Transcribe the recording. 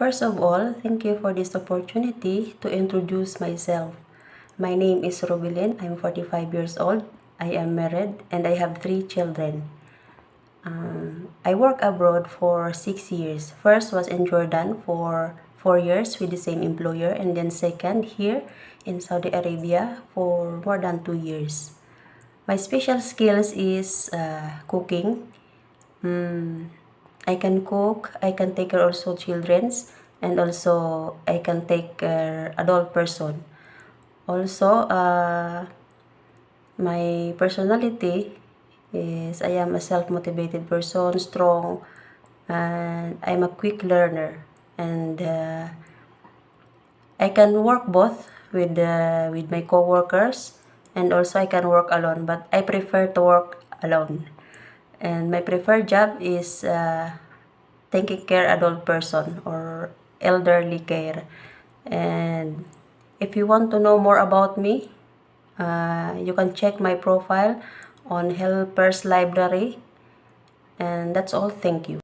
First of all, thank you for this opportunity to introduce myself. My name is Rubilin. I'm 45 years old. I am married and I have 3 children. I work abroad for 6 years. First was in Jordan for 4 years with the same employer, and then second here in Saudi Arabia for more than 2 years. My special skills is cooking. I can cook, I can take care also children's, and also I can take care adult person. Also, my personality is I am a self-motivated person, strong, and I'm a quick learner. And I can work both with my coworkers, and also I can work alone, but I prefer to work alone. And my preferred job is taking care adult person or elderly care. And if you want to know more about me, you can check my profile on Helpers Library. And that's all. Thank you.